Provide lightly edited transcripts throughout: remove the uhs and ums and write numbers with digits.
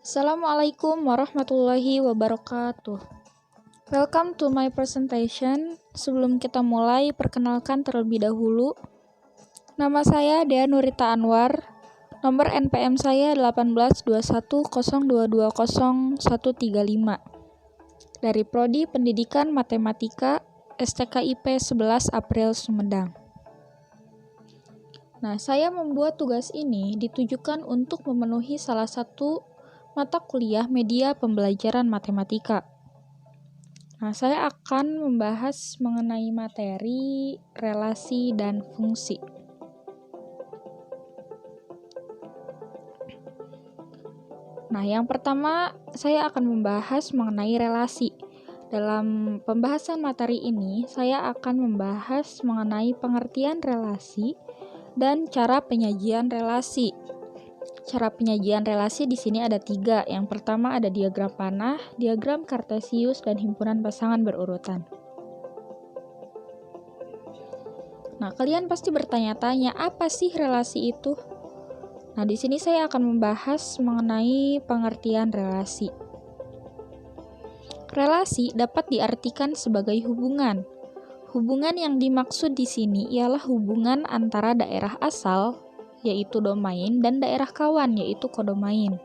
Assalamualaikum warahmatullahi wabarakatuh. Welcome to my presentation. Sebelum kita mulai, perkenalkan terlebih dahulu. Nama saya Dea Nurita Anwar. Nomor NPM saya 182102200135. Dari Prodi Pendidikan Matematika STKIP 11 April Sumedang. Nah, saya membuat tugas ini ditujukan untuk memenuhi salah satu mata kuliah media pembelajaran matematika. Nah, saya akan membahas mengenai materi, relasi, dan fungsi. Nah, yang pertama saya akan membahas mengenai relasi. Dalam pembahasan materi ini, saya akan membahas mengenai pengertian relasi dan cara penyajian relasi. Cara penyajian relasi di sini ada 3. Yang pertama ada diagram panah, diagram kartesius, dan himpunan pasangan berurutan. Nah, kalian pasti bertanya-tanya, apa sih relasi itu? Nah, di sini saya akan membahas mengenai pengertian relasi. Relasi dapat diartikan sebagai hubungan. Hubungan yang dimaksud di sini ialah hubungan antara daerah asal, yaitu domain, dan daerah kawan, yaitu kodomain.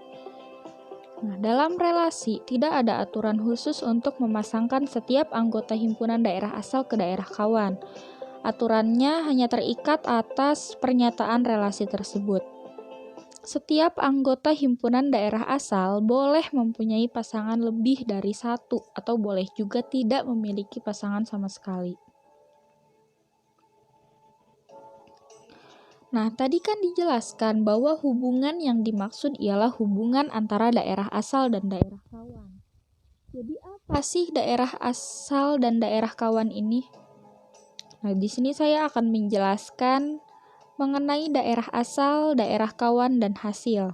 Nah, dalam relasi, tidak ada aturan khusus untuk memasangkan setiap anggota himpunan daerah asal ke daerah kawan. Aturannya hanya terikat atas pernyataan relasi tersebut. Setiap anggota himpunan daerah asal boleh mempunyai pasangan lebih dari satu, atau boleh juga tidak memiliki pasangan sama sekali. Nah, tadi kan dijelaskan bahwa hubungan yang dimaksud ialah hubungan antara daerah asal dan daerah kawan. Jadi apa sih daerah asal dan daerah kawan ini? Nah, di sini saya akan menjelaskan mengenai daerah asal, daerah kawan, dan hasil.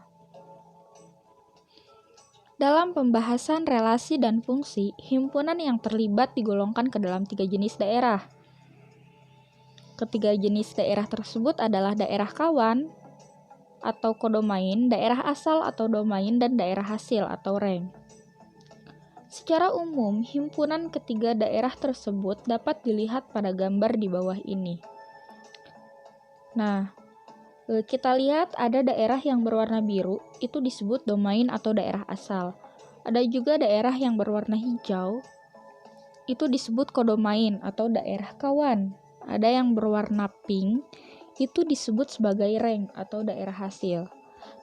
Dalam pembahasan relasi dan fungsi, himpunan yang terlibat digolongkan ke dalam 3 jenis daerah. Ketiga jenis daerah tersebut adalah daerah kawan atau kodomain, daerah asal atau domain, dan daerah hasil atau rank. Secara umum, himpunan ketiga daerah tersebut dapat dilihat pada gambar di bawah ini. Nah, kita lihat ada daerah yang berwarna biru, itu disebut domain atau daerah asal. Ada juga daerah yang berwarna hijau, itu disebut kodomain atau daerah kawan. Ada yang berwarna pink, itu disebut sebagai rank atau daerah hasil.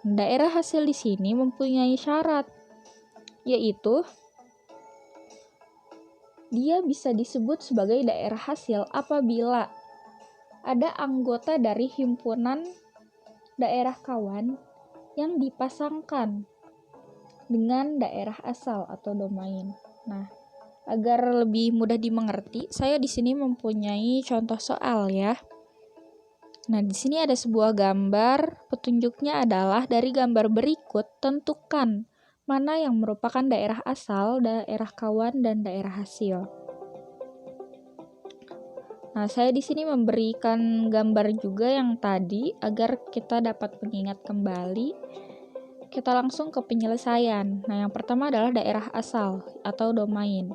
Daerah hasil di sini mempunyai syarat, yaitu dia bisa disebut sebagai daerah hasil apabila ada anggota dari himpunan daerah kawan yang dipasangkan dengan daerah asal atau domain. Nah, agar lebih mudah dimengerti, saya di sini mempunyai contoh soal ya. Nah, di sini ada sebuah gambar, petunjuknya adalah dari gambar berikut tentukan mana yang merupakan daerah asal, daerah kawan, dan daerah hasil. Nah, saya di sini memberikan gambar juga yang tadi agar kita dapat mengingat kembali. Kita langsung ke penyelesaian. Nah, yang pertama adalah daerah asal atau domain.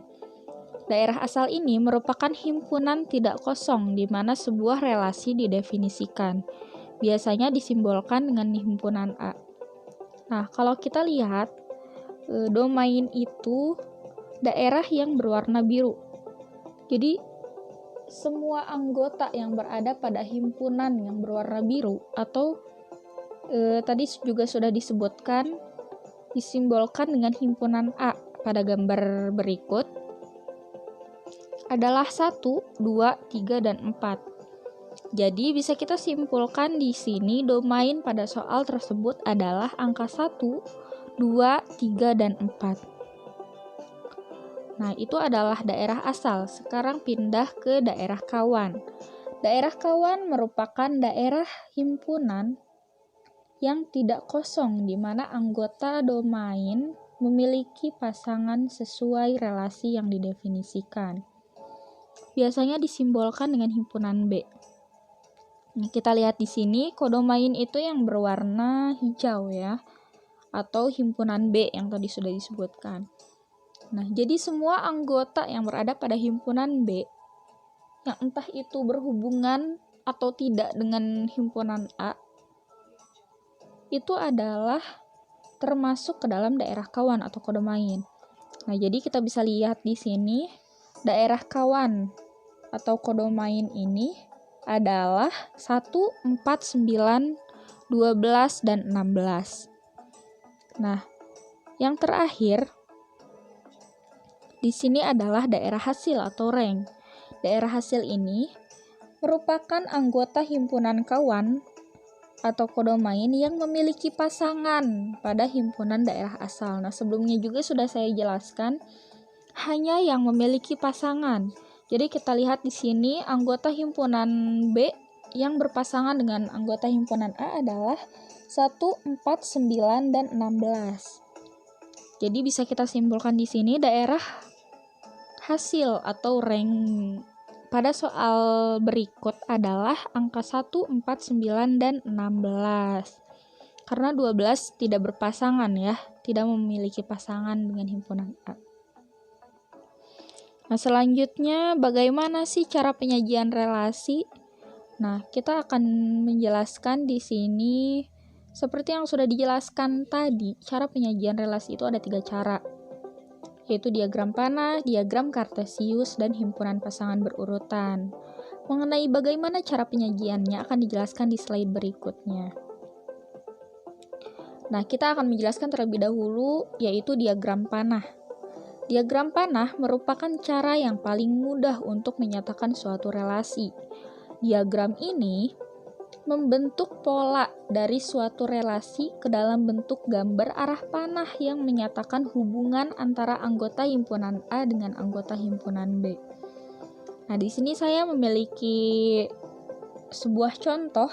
Daerah asal ini merupakan himpunan tidak kosong di mana sebuah relasi didefinisikan. Biasanya disimbolkan dengan himpunan A. Nah, kalau kita lihat, domain itu daerah yang berwarna biru. Jadi, semua anggota yang berada pada himpunan yang berwarna biru atau tadi juga sudah disebutkan, disimbolkan dengan himpunan A pada gambar berikut adalah 1, 2, 3, dan 4. Jadi bisa kita simpulkan di sini domain pada soal tersebut adalah angka 1, 2, 3, dan 4. Nah, itu adalah daerah asal. Sekarang pindah ke daerah kawan. Daerah kawan merupakan daerah himpunan yang tidak kosong di mana anggota domain memiliki pasangan sesuai relasi yang didefinisikan. Biasanya disimbolkan dengan himpunan B. Nah, kita lihat di sini kodomain itu yang berwarna hijau ya, atau himpunan B yang tadi sudah disebutkan. Nah, jadi semua anggota yang berada pada himpunan B, yang entah itu berhubungan atau tidak dengan himpunan A, itu adalah termasuk ke dalam daerah kawan atau kodomain. Nah, jadi kita bisa lihat di sini, daerah kawan atau kodomain ini adalah 1, 4, 9, 12, dan 16. Nah, yang terakhir di sini adalah daerah hasil atau rank. Daerah hasil ini merupakan anggota himpunan kawan atau kodomain yang memiliki pasangan pada himpunan daerah asal. Nah, sebelumnya juga sudah saya jelaskan, hanya yang memiliki pasangan. Jadi kita lihat di sini anggota himpunan B yang berpasangan dengan anggota himpunan A adalah 1, 4, 9, dan 16. Jadi bisa kita simpulkan di sini daerah hasil atau rank pada soal berikut adalah angka 1, 4, 9, dan 16. Karena 12 tidak berpasangan ya, tidak memiliki pasangan dengan himpunan A. Nah, selanjutnya bagaimana sih cara penyajian relasi? Nah, kita akan menjelaskan di sini seperti yang sudah dijelaskan tadi. Cara penyajian relasi itu ada 3 cara, yaitu diagram panah, diagram kartesius, dan himpunan pasangan berurutan. Mengenai bagaimana cara penyajiannya akan dijelaskan di slide berikutnya. Nah, kita akan menjelaskan terlebih dahulu yaitu diagram panah. Diagram panah merupakan cara yang paling mudah untuk menyatakan suatu relasi. Diagram ini membentuk pola dari suatu relasi ke dalam bentuk gambar arah panah yang menyatakan hubungan antara anggota himpunan A dengan anggota himpunan B. Nah, di sini saya memiliki sebuah contoh.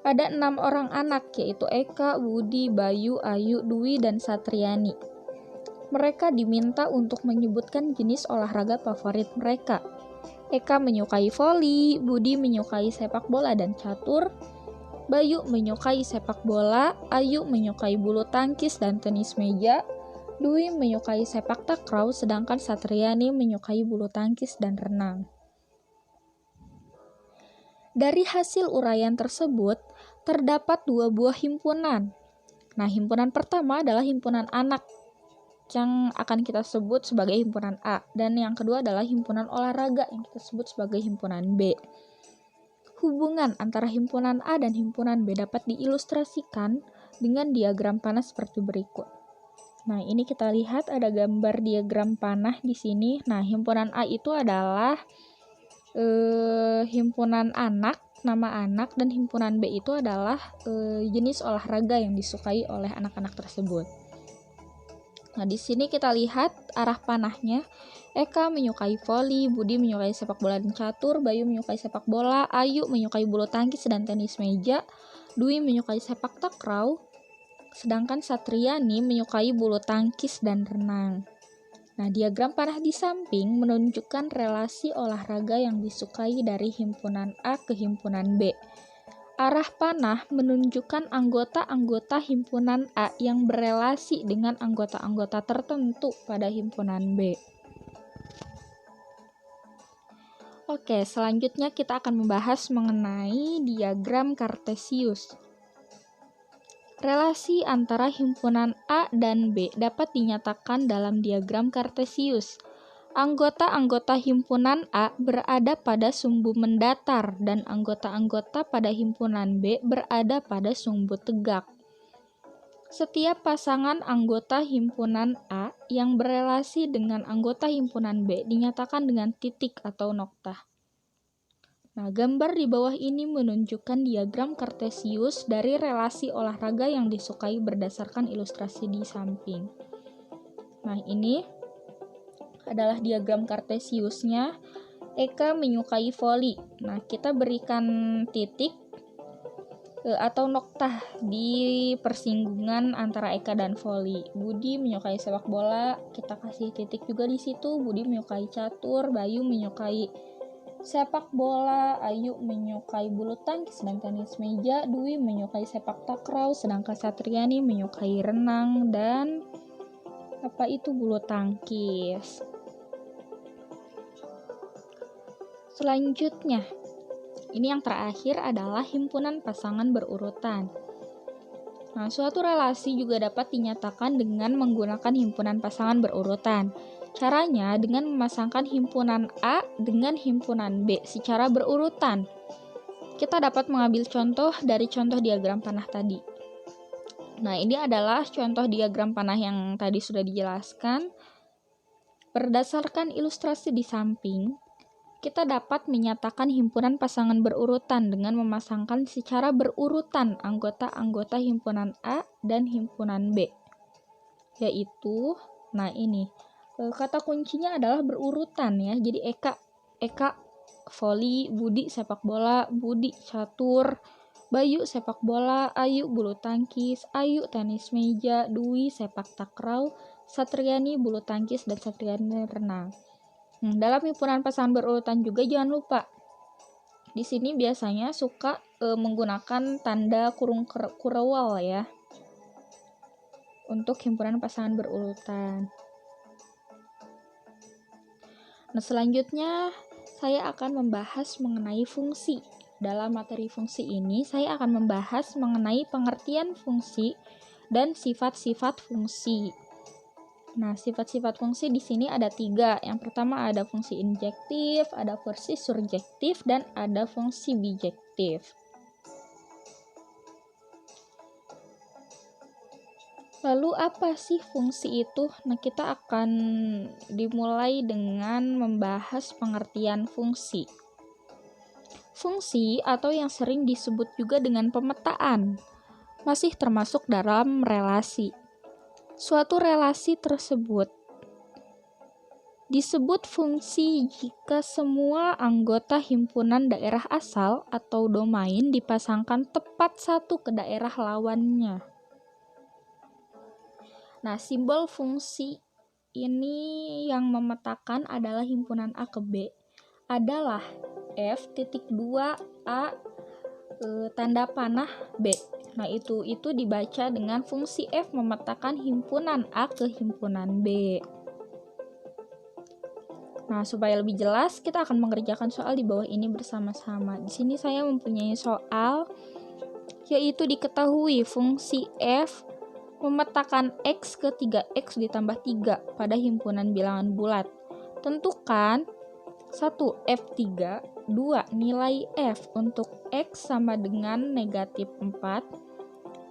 Ada 6 orang anak, yaitu Eka, Budi, Bayu, Ayu, Dwi, dan Satriani. Mereka diminta untuk menyebutkan jenis olahraga favorit mereka. Eka menyukai voli, Budi menyukai sepak bola dan catur, Bayu menyukai sepak bola, Ayu menyukai bulu tangkis dan tenis meja, Dwi menyukai sepak takraw, sedangkan Satriani menyukai bulu tangkis dan renang. Dari hasil uraian tersebut, terdapat 2 buah himpunan. Nah, himpunan pertama adalah himpunan anak, yang akan kita sebut sebagai himpunan A, dan yang kedua adalah himpunan olahraga yang kita sebut sebagai himpunan B. Hubungan antara himpunan A dan himpunan B dapat diilustrasikan dengan diagram panah seperti berikut. Nah, ini kita lihat ada gambar diagram panah di sini. Nah, himpunan A itu adalah himpunan anak, nama anak, dan himpunan B itu adalah jenis olahraga yang disukai oleh anak-anak tersebut. Nah, di sini kita lihat arah panahnya. Eka menyukai voli, Budi menyukai sepak bola dan catur, Bayu menyukai sepak bola, Ayu menyukai bulu tangkis dan tenis meja, Dwi menyukai sepak takraw, sedangkan Satriani menyukai bulu tangkis dan renang. Nah, diagram panah di samping menunjukkan relasi olahraga yang disukai dari himpunan A ke himpunan B. Arah panah menunjukkan anggota-anggota himpunan A yang berelasi dengan anggota-anggota tertentu pada himpunan B. Oke, selanjutnya kita akan membahas mengenai diagram kartesius. Relasi antara himpunan A dan B dapat dinyatakan dalam diagram kartesius. Anggota-anggota himpunan A berada pada sumbu mendatar dan anggota-anggota pada himpunan B berada pada sumbu tegak. Setiap pasangan anggota himpunan A yang berelasi dengan anggota himpunan B dinyatakan dengan titik atau noktah. Nah, gambar di bawah ini menunjukkan diagram kartesius dari relasi olahraga yang disukai berdasarkan ilustrasi di samping. Nah, ini adalah diagram kartesiusnya. Eka menyukai voli. Nah, kita berikan titik atau noktah di persinggungan antara Eka dan voli. Budi menyukai sepak bola, kita kasih titik juga di situ. Budi menyukai catur, Bayu menyukai sepak bola, Ayu menyukai bulu tangkis dan tenis meja, Dwi menyukai sepak takraw, sedangkan Satriani menyukai renang dan bulu tangkis. Selanjutnya, ini yang terakhir adalah himpunan pasangan berurutan. Nah, suatu relasi juga dapat dinyatakan dengan menggunakan himpunan pasangan berurutan. Caranya dengan memasangkan himpunan A dengan himpunan B secara berurutan. Kita dapat mengambil contoh dari contoh diagram panah tadi. Nah, ini adalah contoh diagram panah yang tadi sudah dijelaskan. Berdasarkan ilustrasi di samping, kita dapat menyatakan himpunan pasangan berurutan dengan memasangkan secara berurutan anggota-anggota himpunan A dan himpunan B. Yaitu, nah ini, kata kuncinya adalah berurutan ya. Jadi Eka voli, Budi sepak bola, Budi catur, Bayu sepak bola, Ayu bulu tangkis, Ayu tenis meja, Dwi sepak takraw, Satriani bulu tangkis dan Satriani renang. Dalam himpunan pasangan berurutan juga jangan lupa. Di sini biasanya suka menggunakan tanda kurung kurawal ya. Untuk himpunan pasangan berurutan. Nah, selanjutnya saya akan membahas mengenai fungsi. Dalam materi fungsi ini, saya akan membahas mengenai pengertian fungsi dan sifat-sifat fungsi. Nah, sifat-sifat fungsi di sini ada 3. Yang pertama ada fungsi injektif, ada fungsi surjektif, dan ada fungsi bijektif. Lalu apa sih fungsi itu? Nah, kita akan dimulai dengan membahas pengertian fungsi. Fungsi atau yang sering disebut juga dengan pemetaan masih termasuk dalam relasi. Suatu relasi tersebut disebut fungsi jika semua anggota himpunan daerah asal atau domain dipasangkan tepat satu ke daerah lawannya. Nah, simbol fungsi ini yang memetakan adalah himpunan A ke B adalah F.2A tanda panah B. Nah, itu dibaca dengan fungsi F memetakan himpunan A ke himpunan B. Nah, supaya lebih jelas, kita akan mengerjakan soal di bawah ini bersama-sama. Di sini saya mempunyai soal, yaitu diketahui fungsi F memetakan X ke 3X ditambah 3 pada himpunan bilangan bulat. Tentukan 1. F3, 2. Nilai F untuk X sama dengan negatif 4,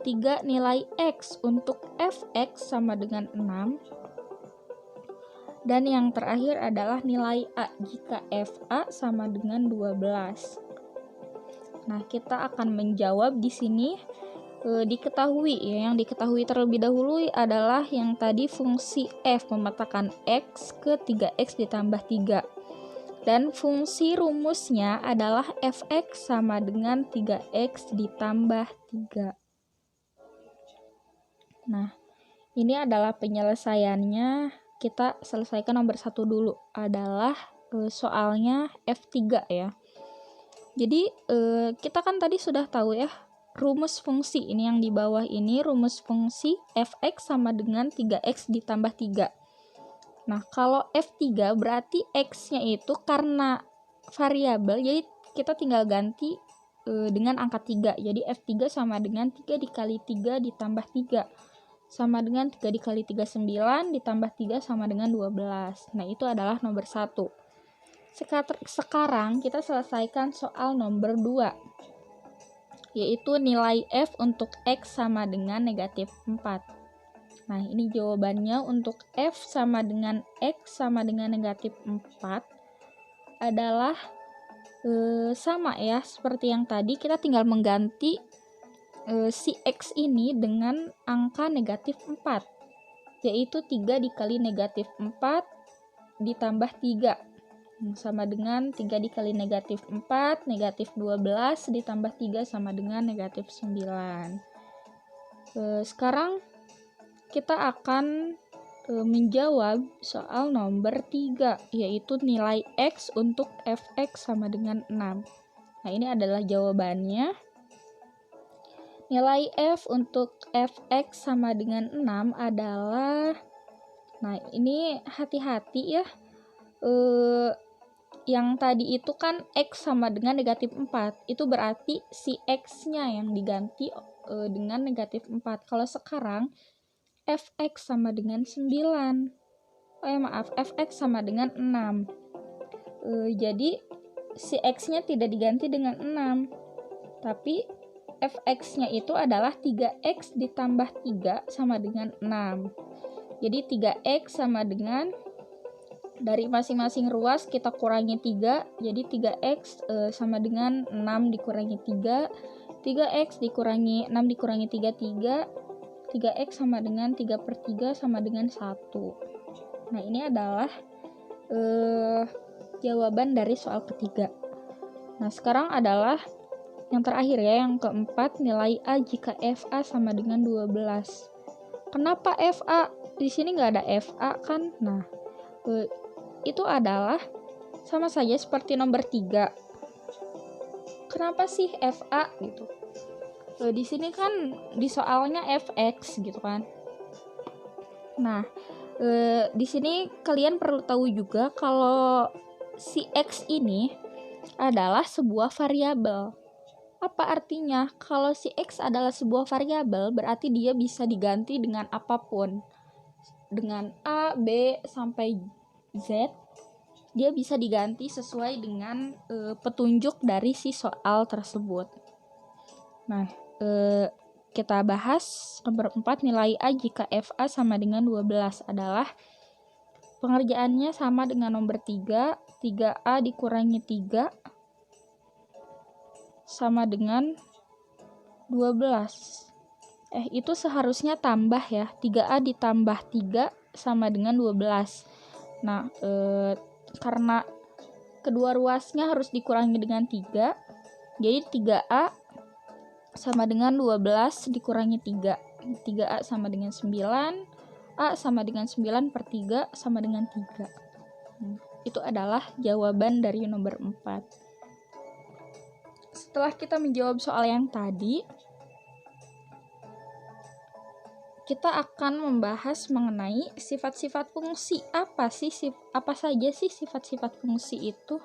3. Nilai X untuk Fx sama dengan 6, dan yang terakhir adalah nilai A jika Fa sama dengan 12. Nah, kita akan menjawab di sini. Diketahui ya, yang diketahui terlebih dahulu adalah yang tadi fungsi F memetakan X ke 3X ditambah 3 dan fungsi rumusnya adalah Fx sama dengan 3X ditambah 3. Nah, ini adalah penyelesaiannya. Kita selesaikan nomor 1 dulu, adalah soalnya F3 ya. Jadi kita kan tadi sudah tahu ya, rumus fungsi ini yang di bawah ini, rumus fungsi Fx sama dengan 3x ditambah 3. Nah, kalau F3 berarti x-nya itu karena variabel, jadi kita tinggal ganti dengan angka 3. Jadi F3 sama dengan 3 dikali 3 ditambah 3. Sama dengan 3 dikali 3, 9, ditambah 3 sama dengan 12. Nah, itu adalah nomor 1. Sekarang kita selesaikan soal nomor 2. Yaitu nilai F untuk X sama dengan negatif 4. Nah, ini jawabannya untuk F sama dengan X sama dengan negatif 4 adalah sama ya, seperti yang tadi, kita tinggal mengganti si X ini dengan angka negatif 4, yaitu 3 dikali negatif 4 ditambah 3. Sama dengan 3 dikali negatif 4, negatif 12, ditambah 3 sama dengan negatif 9. Sekarang kita akan menjawab soal nomor 3, yaitu nilai X untuk Fx sama dengan 6. Nah, ini adalah jawabannya. Nilai F untuk Fx sama dengan 6 adalah, nah ini hati-hati ya, yang tadi itu kan X sama dengan negatif 4, itu berarti si X-nya yang diganti dengan negatif 4. Kalau sekarang Fx sama dengan 9. Fx sama dengan 6. Jadi si X-nya tidak diganti dengan 6, tapi Fx-nya itu adalah 3X ditambah 3 sama dengan 6. Jadi 3X sama dengan, dari masing-masing ruas kita kurangi 3, jadi 3X sama dengan 6 dikurangi 3, 3X dikurangi 6 dikurangi 3, 3X sama dengan 3/3 sama dengan 1. Nah, ini adalah jawaban dari soal ketiga. Nah, sekarang adalah yang terakhir ya, yang keempat, nilai A jika FA sama dengan 12. Kenapa FA? Di sini nggak ada FA kan? Nah, itu adalah sama saja seperti nomor 3. Kenapa sih FA gitu? Di sini kan di soalnya Fx gitu kan. Nah, di sini kalian perlu tahu juga kalau si X ini adalah sebuah variabel. Apa artinya? Kalau si X adalah sebuah variabel, berarti dia bisa diganti dengan apapun. Dengan A, B, sampai Z, dia bisa diganti sesuai dengan petunjuk dari si soal tersebut. Nah, kita bahas nomor 4, nilai A jika FA sama dengan 12 adalah pengerjaannya sama dengan nomor 3, 3A dikurangi 3 sama dengan 12. Itu seharusnya tambah ya, 3A ditambah 3 sama dengan 12. Nah, karena kedua ruasnya harus dikurangi dengan 3, jadi 3A sama dengan 12 dikurangi 3. 3A sama dengan 9, A sama dengan 9/3 sama dengan 3. Itu adalah jawaban dari nomor 4. Setelah kita menjawab soal yang tadi, kita akan membahas mengenai sifat-sifat fungsi. Apa saja sih sifat-sifat fungsi itu?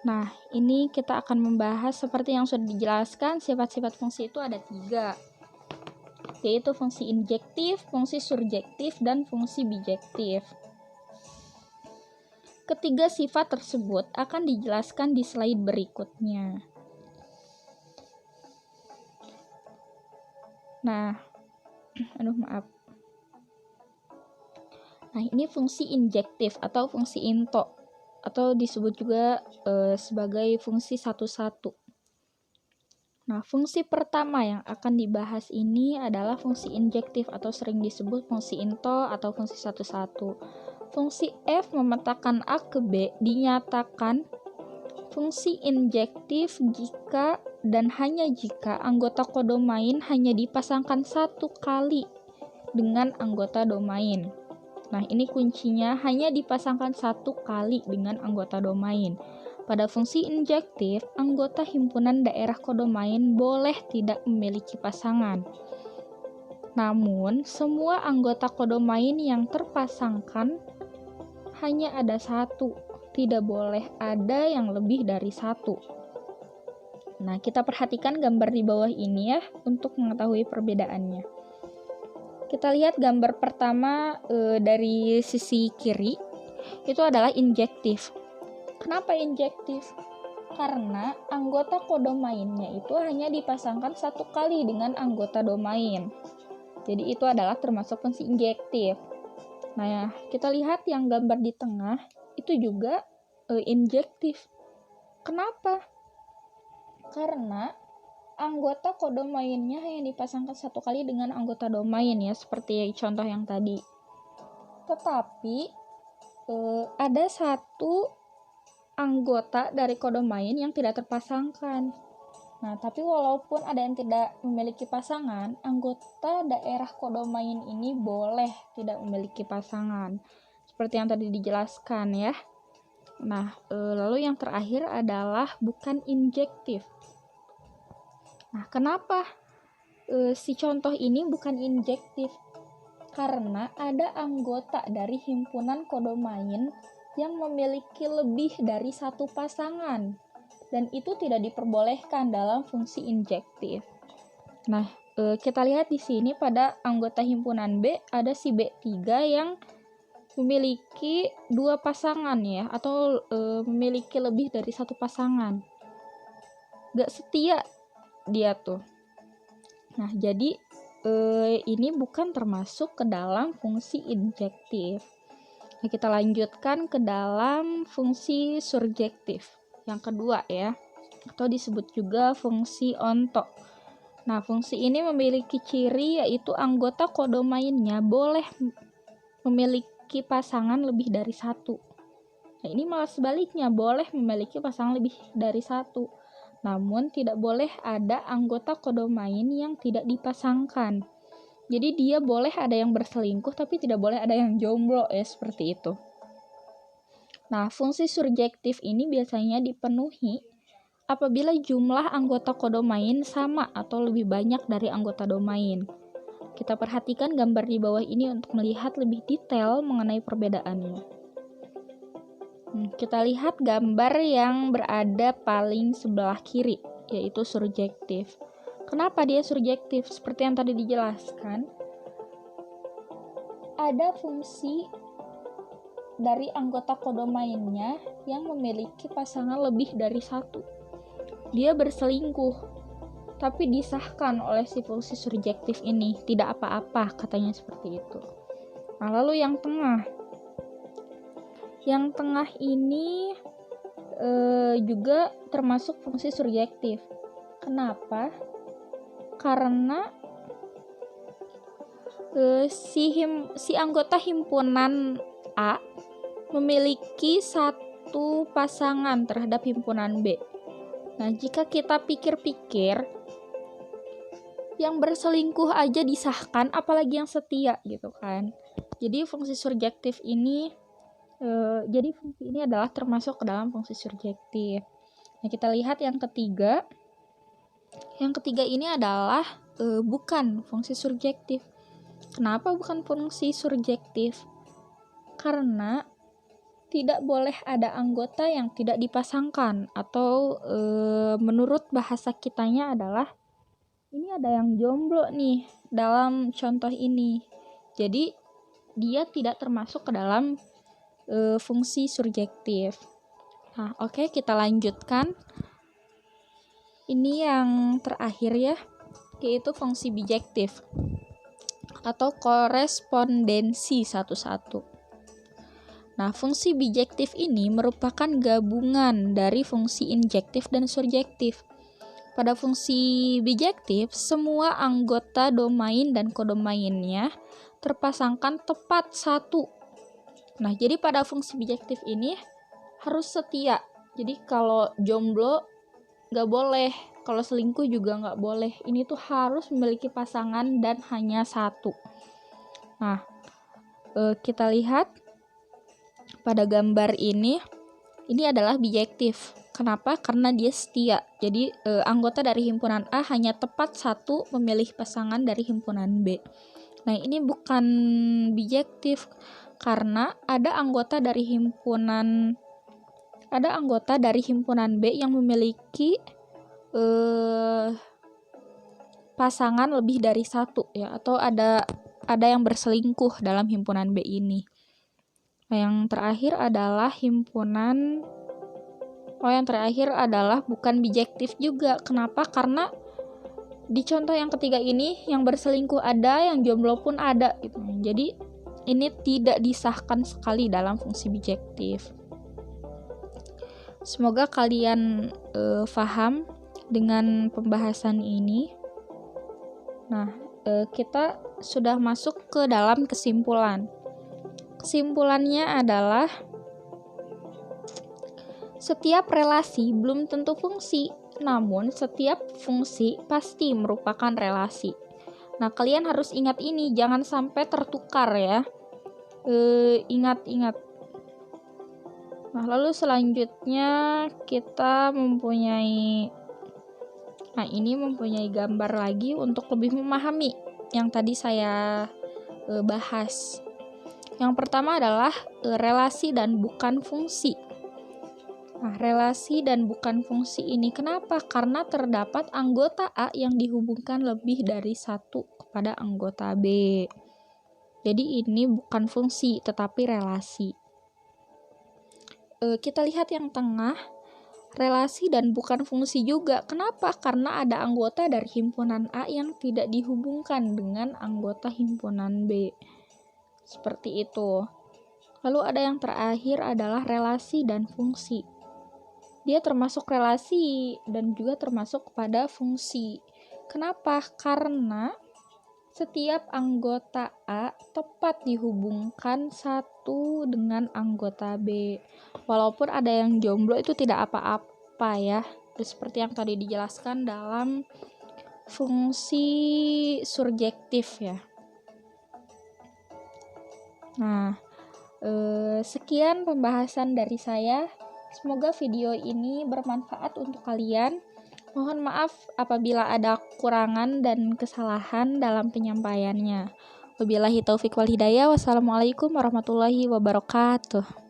Nah, ini kita akan membahas seperti yang sudah dijelaskan, sifat-sifat fungsi itu ada 3, yaitu fungsi injektif, fungsi surjektif, dan fungsi bijektif. Ketiga sifat tersebut akan dijelaskan di slide berikutnya. Nah, ini fungsi injektif atau fungsi into, atau disebut juga sebagai fungsi 1-1. Nah, fungsi pertama yang akan dibahas ini adalah fungsi injektif atau sering disebut fungsi into atau fungsi 1-1. Fungsi F memetakan A ke B dinyatakan fungsi injektif jika dan hanya jika anggota kodomain hanya dipasangkan satu kali dengan anggota domain. Nah, ini kuncinya, hanya dipasangkan satu kali dengan anggota domain. Pada fungsi injektif, anggota himpunan daerah kodomain boleh tidak memiliki pasangan. Namun, semua anggota kodomain yang terpasangkan hanya ada satu, tidak boleh ada yang lebih dari satu. Nah, kita perhatikan gambar di bawah ini ya, untuk mengetahui perbedaannya. Kita lihat gambar pertama dari sisi kiri, itu adalah injektif. Kenapa injektif? Karena anggota kodomainnya itu hanya dipasangkan satu kali dengan anggota domain. Jadi itu adalah termasuk fungsi injektif. Nah, kita lihat yang gambar di tengah, itu juga injektif. Kenapa? Karena anggota kodomainnya hanya dipasangkan satu kali dengan anggota domain ya, seperti contoh yang tadi. Tetapi ada satu anggota dari kodomain yang tidak terpasangkan. Nah, tapi walaupun ada yang tidak memiliki pasangan, anggota daerah kodomain ini boleh tidak memiliki pasangan. Seperti yang tadi dijelaskan ya. Nah, lalu yang terakhir adalah bukan injektif. Nah, kenapa si contoh ini bukan injektif? Karena ada anggota dari himpunan kodomain yang memiliki lebih dari satu pasangan, dan itu tidak diperbolehkan dalam fungsi injektif. Nah, kita lihat di sini pada anggota himpunan B ada si B3 yang memiliki 2 pasangan ya, atau memiliki lebih dari satu pasangan. Gak setia dia tuh. Nah, jadi ini bukan termasuk ke dalam fungsi injektif. Nah, kita lanjutkan ke dalam fungsi surjektif. Yang kedua ya, atau disebut juga fungsi onto. Nah, fungsi ini memiliki ciri yaitu anggota kodomainnya boleh memiliki pasangan lebih dari satu. Nah, ini malah sebaliknya, boleh memiliki pasangan lebih dari satu. Namun tidak boleh ada anggota kodomain yang tidak dipasangkan. Jadi dia boleh ada yang berselingkuh tapi tidak boleh ada yang jomblo ya, seperti itu. Nah, fungsi surjektif ini biasanya dipenuhi apabila jumlah anggota kodomain sama atau lebih banyak dari anggota domain. Kita perhatikan gambar di bawah ini untuk melihat lebih detail mengenai perbedaannya. Kita lihat gambar yang berada paling sebelah kiri, yaitu surjektif. Kenapa dia surjektif? Seperti yang tadi dijelaskan, ada fungsi dari anggota kodomainnya yang memiliki pasangan lebih dari satu. Dia berselingkuh, tapi disahkan oleh si fungsi surjektif ini. Tidak apa-apa, katanya seperti itu. Nah, lalu yang tengah. Yang tengah ini juga termasuk fungsi surjektif. Kenapa? Karena si anggota himpunan A memiliki satu pasangan terhadap himpunan B. Nah, jika kita pikir-pikir, yang berselingkuh aja disahkan, apalagi yang setia gitu kan. Jadi fungsi surjektif ini fungsi ini adalah termasuk ke dalam fungsi surjektif. Nah, kita lihat yang ketiga. Yang ketiga ini adalah bukan fungsi surjektif. Kenapa bukan fungsi surjektif? Karena tidak boleh ada anggota yang tidak dipasangkan, atau menurut bahasa kitanya adalah ini ada yang jomblo nih dalam contoh ini. Jadi dia tidak termasuk ke dalam fungsi surjektif. Nah, oke, kita lanjutkan. Ini yang terakhir ya, yaitu fungsi bijektif atau korespondensi satu-satu. Nah, fungsi bijektif ini merupakan gabungan dari fungsi injektif dan surjektif. Pada fungsi bijektif, semua anggota domain dan kodomainnya terpasangkan tepat satu. Nah, jadi pada fungsi bijektif ini harus setia. Jadi kalau jomblo nggak boleh, kalau selingkuh juga nggak boleh. Ini tuh harus memiliki pasangan dan hanya satu. Nah, kita lihat pada gambar ini adalah bijektif. Kenapa? Karena dia setia. Jadi anggota dari himpunan A hanya tepat satu memilih pasangan dari himpunan B. Nah, ini bukan bijektif karena ada anggota dari himpunan B yang memiliki pasangan lebih dari satu ya, atau ada yang berselingkuh dalam himpunan B ini. Nah, yang terakhir adalah bukan bijektif juga. Kenapa? Karena di contoh yang ketiga ini yang berselingkuh ada, yang jomblo pun ada gitu. Jadi ini tidak disahkan sekali dalam fungsi bijektif. Semoga kalian paham dengan pembahasan ini. Nah, kita sudah masuk ke dalam kesimpulan. Kesimpulannya adalah setiap relasi belum tentu fungsi, Namun, setiap fungsi pasti merupakan relasi. Nah, kalian harus ingat ini, jangan sampai tertukar ya. Ingat-ingat. Nah, lalu selanjutnya kita mempunyai gambar lagi untuk lebih memahami yang tadi saya bahas. Yang pertama adalah relasi dan bukan fungsi. Nah, relasi dan bukan fungsi ini kenapa? Karena terdapat anggota A yang dihubungkan lebih dari satu kepada anggota B. Jadi ini bukan fungsi, tetapi relasi. Kita lihat yang tengah, relasi dan bukan fungsi juga. Kenapa? Karena ada anggota dari himpunan A yang tidak dihubungkan dengan anggota himpunan B. Seperti itu. Lalu ada yang terakhir adalah relasi dan fungsi. Dia termasuk relasi dan juga termasuk kepada fungsi. Kenapa? Karena setiap anggota A tepat dihubungkan satu dengan anggota B. Walaupun ada yang jomblo itu tidak apa-apa ya. Seperti yang tadi dijelaskan dalam fungsi surjektif ya. Nah, sekian pembahasan dari saya. Semoga video ini bermanfaat untuk kalian. Mohon maaf apabila ada kekurangan dan kesalahan dalam penyampaiannya. Wabillahi taufik wal hidayah. Wassalamualaikum warahmatullahi wabarakatuh.